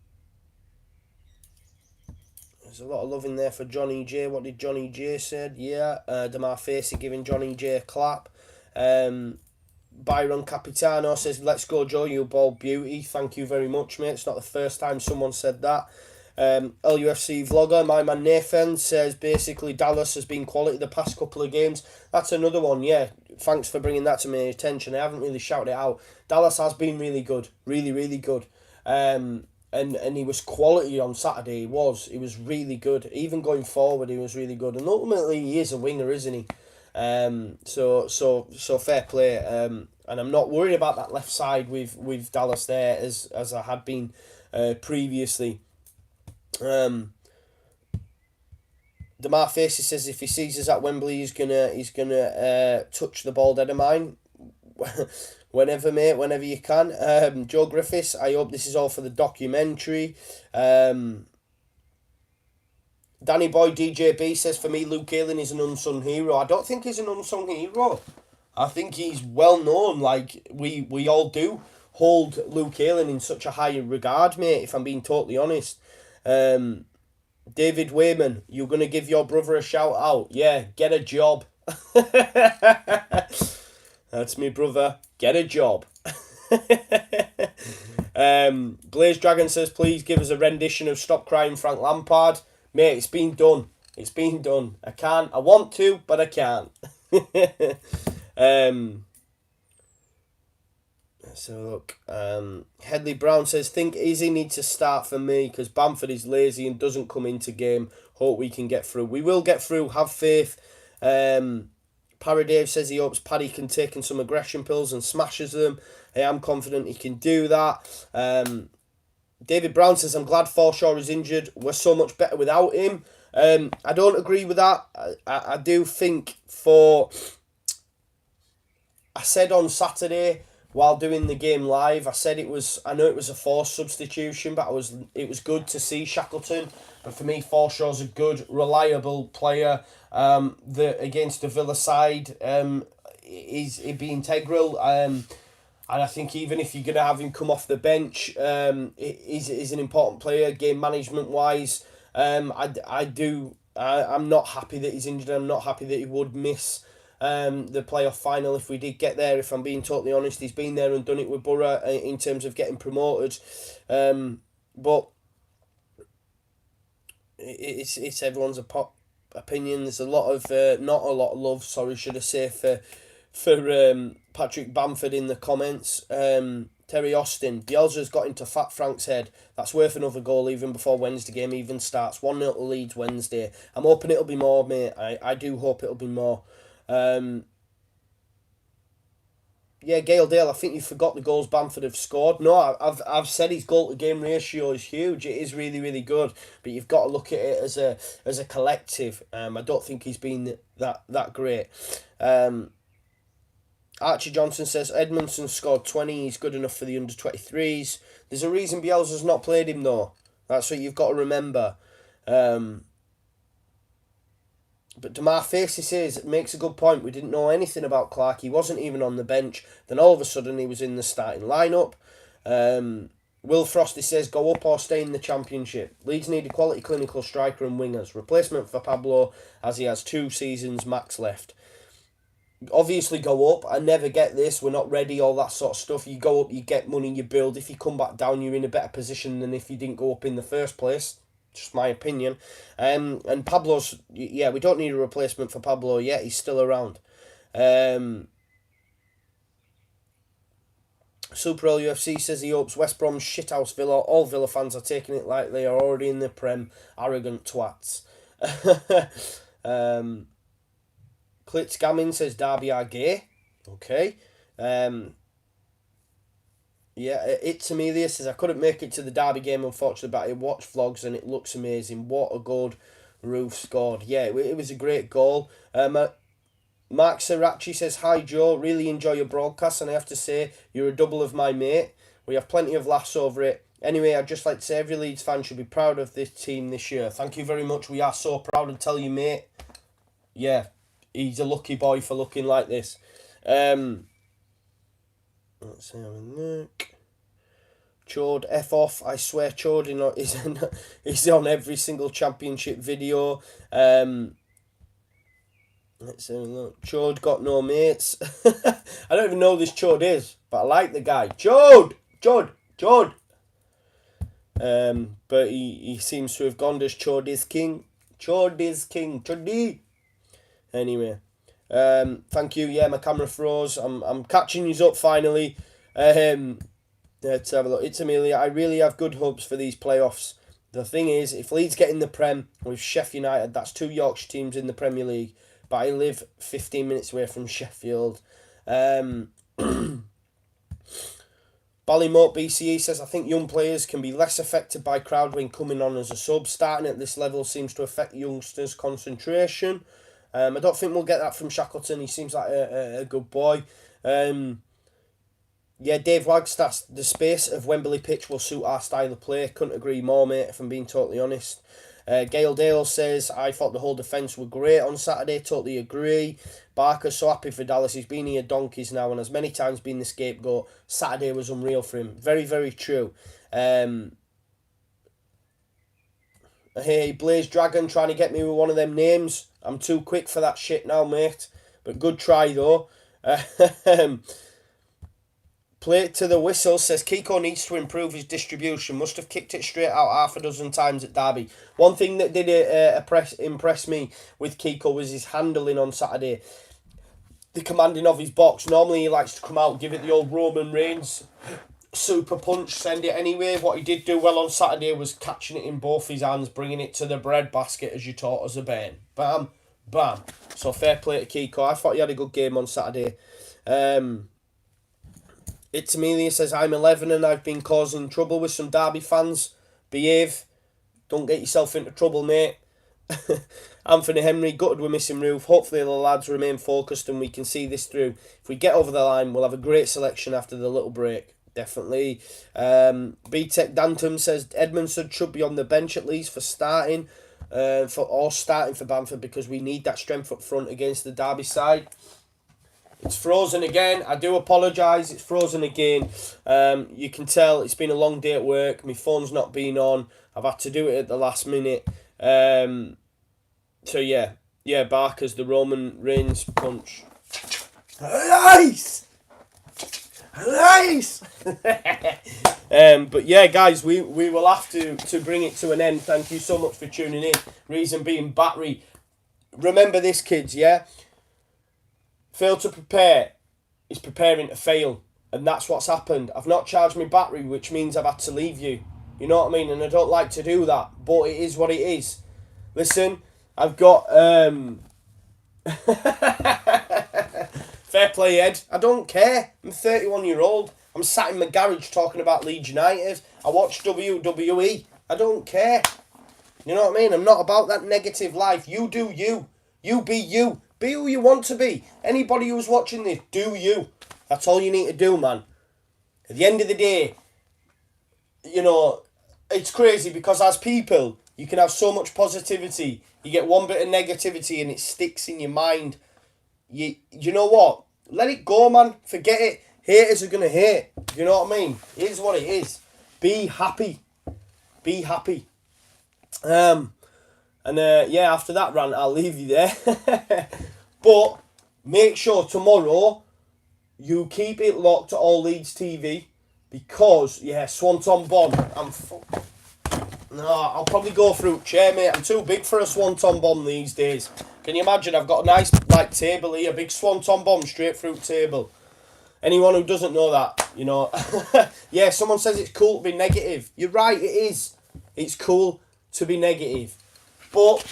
Speaker 1: a lot of love in there for Johnny J. What did Johnny J said? Yeah. Damar Facey giving Johnny J a clap. Byron Capitano says, let's go, Joe, you bald beauty. Thank you very much, mate. It's not the first time someone said that. LUFC vlogger, my man Nathan, says basically Dallas has been quality the past couple of games. That's another one, yeah. Thanks for bringing that to my attention. I haven't really shouted it out. Dallas has been really good. Really, really good. And he was quality on Saturday. He was really good. Even going forward, he was really good. And ultimately, he is a winger, isn't he? So fair play. And I'm not worried about that left side with Dallas there as I had been previously. Damar Facey says if he sees us at Wembley, he's gonna touch the bald head of mine. Whenever, mate, whenever you can. Joe Griffiths, I hope this is all for the documentary. Danny Boy DJB says, for me, Luke Ayling is an unsung hero. I don't think he's an unsung hero. I think he's well known. Like, we all do hold Luke Ayling in such a high regard, mate, if I'm being totally honest. David Wainman, you're going to give your brother a shout out. Yeah, get a job. That's me, brother. Get a job. Blaze Dragon says, please give us a rendition of Stop Crying Frank Lampard. Mate, it's been done. It's been done. I want to, but I can't. So look, Headley Brown says, think Izzy needs to start for me because Bamford is lazy and doesn't come into game. Hope we can get through. We will get through. Have faith. Paradave says he hopes Paddy can take in some aggression pills and smashes them. I am confident he can do that. David Brown says, I'm glad Forshaw is injured. We're so much better without him. I don't agree with that. I do think I said on Saturday while doing the game live, I know it was a forced substitution, but it was good to see Shackleton. But for me, Forshaw's a good, reliable player. That against the Villa side, he'd be integral. And I think even if you're gonna have him come off the bench, he's an important player game management wise. I'm not happy that he's injured. I'm not happy that he would miss the playoff final if we did get there. If I'm being totally honest, he's been there and done it with Borough in terms of getting promoted. But it's everyone's opinion. There's a lot of not a lot of love. Sorry, should I say for Patrick Bamford in the comments. Terry Austin, Bielsa's got into Fat Frank's head. That's worth another goal even before Wednesday game even starts. 1-0 to Leeds Wednesday. I'm hoping it'll be more, mate. I do hope it'll be more. Yeah, Gail Dale, I think you forgot the goals Bamford have scored. No, I've said his goal to game ratio is huge. It is really, really good. But you've got to look at it as a collective. I don't think he's been that great. Archie Johnson says Edmondson scored 20. He's good enough for the under-23s. There's a reason Bielsa's not played him though. That's what you've got to remember. But Damar Facey says, makes a good point. We didn't know anything about Clark. He wasn't even on the bench. Then all of a sudden he was in the starting lineup. Will Frosty says, go up or stay in the Championship. Leeds need a quality clinical striker and wingers. Replacement for Pablo as he has 2 seasons max left. Obviously go up. I never get this. We're not ready, all that sort of stuff. You go up, you get money, you build. If you come back down, you're in a better position than if you didn't go up in the first place. Just my opinion. And Pablo's, yeah, we don't need a replacement for Pablo yet. He's still around. Super LUFC says he hopes West Brom's shithouse Villa. All Villa fans are taking it like they are already in the Prem. Arrogant twats. Klitz Gammon says Derby are gay. Okay. Yeah, It's Amelia says I couldn't make it to the Derby game unfortunately, but I watched vlogs and it looks amazing. What a good Roof scored. Yeah, it was a great goal. Mark Srirachi says, hi Joe, really enjoy your broadcast and I have to say you're a double of my mate. We have plenty of laughs over it. Anyway, I'd just like to say every Leeds fan should be proud of this team this year. Thank you very much. We are so proud and tell you, mate. Yeah, he's a lucky boy for looking like this. Let's see, have a look. Chode, F off. I swear Chode is on every single Championship video. Let's have a look. Chode got no mates. I don't even know who this Chode is, but I like the guy. Chode! But he seems to have gone as Chode is king. Chode is king. Chode! Anyway. Thank you. Yeah, my camera froze. I'm catching you up finally. Let's have a look. It's Amelia. I really have good hopes for these playoffs. The thing is, if Leeds get in the Prem with Sheffield United, that's 2 Yorkshire teams in the Premier League. But I live 15 minutes away from Sheffield. Ballymote BCE says, I think young players can be less affected by crowd when coming on as a sub. Starting at this level seems to affect youngsters' concentration. I don't think we'll get that from Shackleton. He seems like a good boy. Yeah, Dave Wagstaff, the space of Wembley pitch will suit our style of play. Couldn't agree more, mate, if I'm being totally honest. Gail Dale says, I thought the whole defence were great on Saturday. Totally agree. Barker's so happy for Dallas. He's been here donkeys now and has many times been the scapegoat. Saturday was unreal for him. Very, very true. Hey, Blaze Dragon trying to get me with one of them names. I'm too quick for that shit now, mate. But good try, though. Play it to the whistle says Kiko needs to improve his distribution. Must have kicked it straight out half a dozen times at Derby. One thing that did impress me with Kiko was his handling on Saturday. The commanding of his box. Normally he likes to come out, give it the old Roman Reigns super punch, send it anyway. What he did do well on Saturday was catching it in both his hands, bringing it to the bread basket as you taught us a Ben. Bam, bam. So fair play to Kiko. I thought he had a good game on Saturday. It's Amelia says, I'm 11 and I've been causing trouble with some Derby fans. Behave. Don't get yourself into trouble, mate. Anthony Henry, gutted we're missing Roof. Hopefully the lads remain focused and we can see this through. If we get over the line, we'll have a great selection after the little break. Definitely. B-Tech Dantum says, Edmondson should be on the bench at least for starting. Starting for Bamford because we need that strength up front against the Derby side. It's frozen again. I do apologise. It's frozen again. You can tell it's been a long day at work. My phone's not been on. I've had to do it at the last minute. So yeah. Yeah, Barker's the Roman Reigns punch. Nice! Nice! But yeah, guys, we will have to bring it to an end. Thank you so much for tuning in. Reason being battery. Remember this, kids, yeah? Fail to prepare is preparing to fail. And that's what's happened. I've not charged my battery, which means I've had to leave you. You know what I mean? And I don't like to do that, but it is what it is. Listen, I've got... Fair play, Ed. I don't care. I'm a 31-year-old. I'm sat in my garage talking about Leeds United. I watch WWE. I don't care. You know what I mean? I'm not about that negative life. You do you. You be you. Be who you want to be. Anybody who's watching this, do you. That's all you need to do, man. At the end of the day, you know, it's crazy because as people, you can have so much positivity. You get one bit of negativity and it sticks in your mind. You know what? Let it go, man. Forget it. Haters are going to hate. You know what I mean? It is what it is. Be happy. Be happy. Yeah, after that rant, I'll leave you there. But make sure tomorrow you keep it locked to All Leeds TV because, yeah, Swanton bomb. No, I'll probably go through chair, mate. I'm too big for a Swanton bomb these days. Can you imagine? I've got a nice table here, big Swanton bomb straight through table. Anyone who doesn't know that, you know, yeah, someone says it's cool to be negative. You're right, it is. It's cool to be negative. But,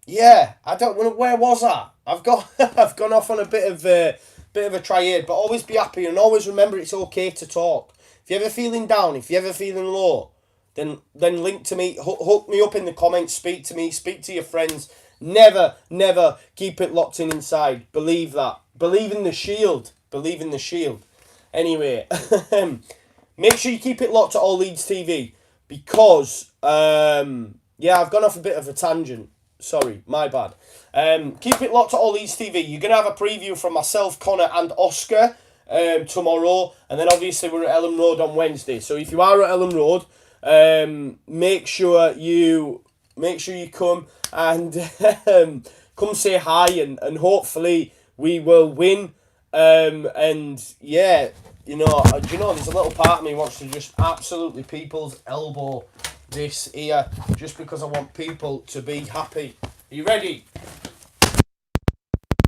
Speaker 1: yeah, I don't know, where was I? I've gone off on a bit of a tirade, but always be happy and always remember it's okay to talk. If you're ever feeling down, if you're ever feeling low, then link to me, hook me up in the comments, speak to me, speak to your friends. Never keep it locked in inside. Believe that. Believe in the shield. Believe in the shield. Anyway, make sure you keep it locked to All Leeds TV because, yeah, I've gone off a bit of a tangent. Sorry, my bad. Keep it locked to All Leeds TV. You're going to have a preview from myself, Conor and Oscar tomorrow. And then obviously we're at Ellen Road on Wednesday. So if you are at Ellen Road, make sure you come and come say hi and hopefully we will win. And yeah, you know, there's a little part of me wants to just absolutely people's elbow this here just because I want people to be happy. Are you ready?